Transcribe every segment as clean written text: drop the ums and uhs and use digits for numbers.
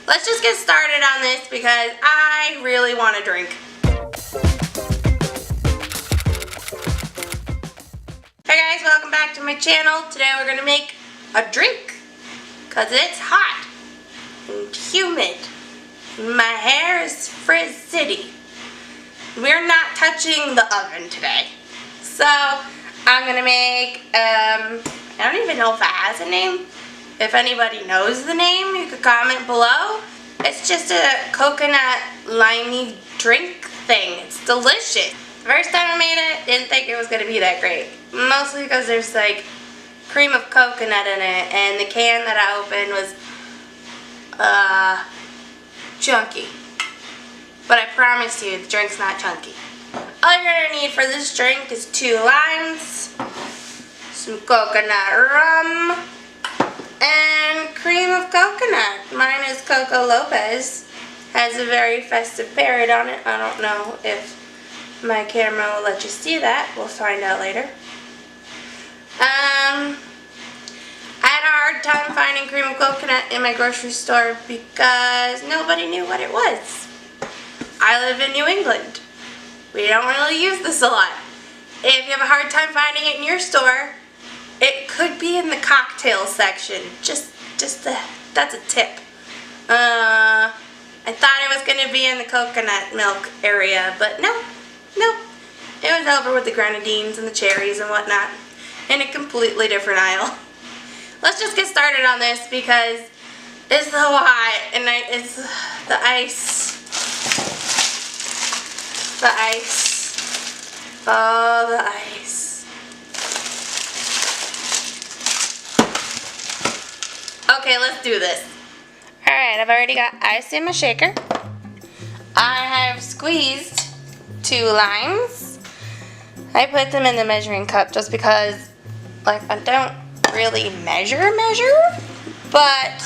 let's just get started on this because I really want a drink. Hey guys, welcome back to my channel. Today we're gonna make a drink because it's hot and humid. My hair is frizzy. We're not touching the oven today. So I'm gonna make, I don't even know if it has a name. If anybody knows the name, you could comment below. It's just a coconut limey drink thing. It's delicious. The first time I made it, didn't think it was gonna be that great. Mostly because there's like cream of coconut in it, and the can that I opened was chunky. But I promise you, the drink's not chunky. All you're gonna need for this drink is 2 limes, some coconut rum, and cream of coconut. Mine is Coco Lopez. Has a very festive parrot on it. I don't know if my camera will let you see that. We'll find out later. I had a hard time finding cream of coconut in my grocery store because nobody knew what it was. I live in New England. We don't really use this a lot. If you have a hard time finding it in your store, it could be in the cocktail section. That's a tip. I thought it was going to be in the coconut milk area, but nope. It was over with the grenadines and the cherries and whatnot in a completely different aisle. Let's just get started on this because it's so hot and it's the ice. The ice. Oh, the ice. Okay, let's do this. Alright, I've already got ice in my shaker. I have squeezed 2 limes. I put them in the measuring cup just because, like, I don't really measure, but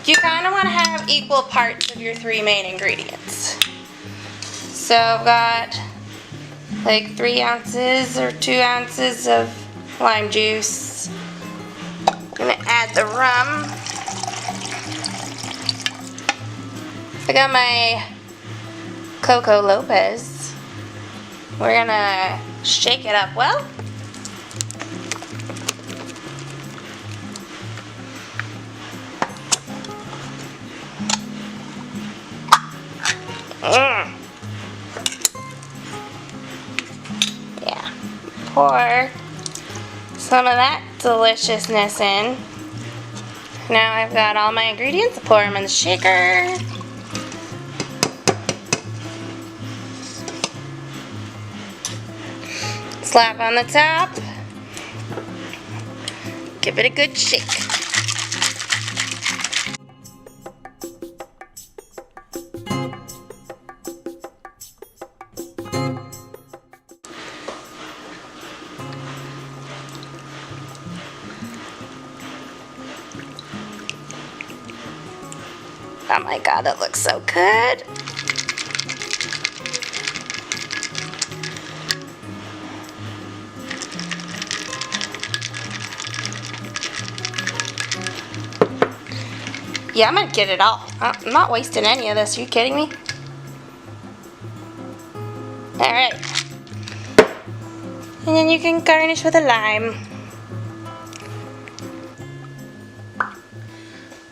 you kind of want to have equal parts of your 3 main ingredients. So I've got like 3 ounces or 2 ounces of lime juice. I'm gonna add the rum. I got my Coco Lopez. We're gonna shake it up well. Yeah. Pour some of that deliciousness in. Now I've got all my ingredients. Pour them in the shaker. Slap on the top. Give it a good shake. Oh my god, that looks so good. Yeah, I'm gonna get it all. I'm not wasting any of this. Are you kidding me? Alright. And then you can garnish with a lime.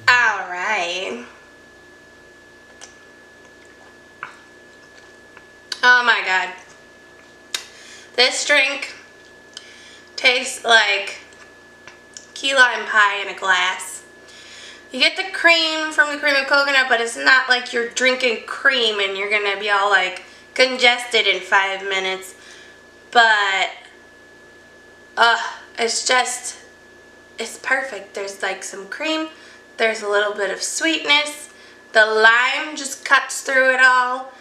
Alright. Oh my god. This drink tastes like key lime pie in a glass. You get the cream from the cream of coconut, but it's not like you're drinking cream and you're gonna be all like congested in 5 minutes. But it's perfect. There's like some cream, there's a little bit of sweetness, the lime just cuts through it all.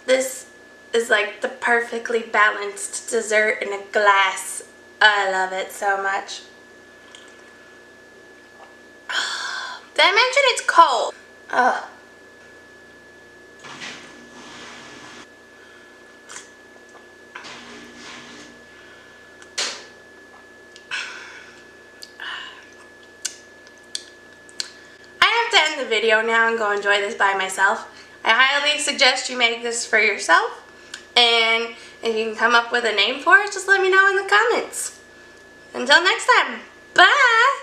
This is like the perfectly balanced dessert in a glass. I love it so much. Did I mention it's cold? Ugh. video now and go enjoy this by myself. I highly suggest you make this for yourself. And if you can come up with a name for it, just let me know in the comments. Until next time, bye!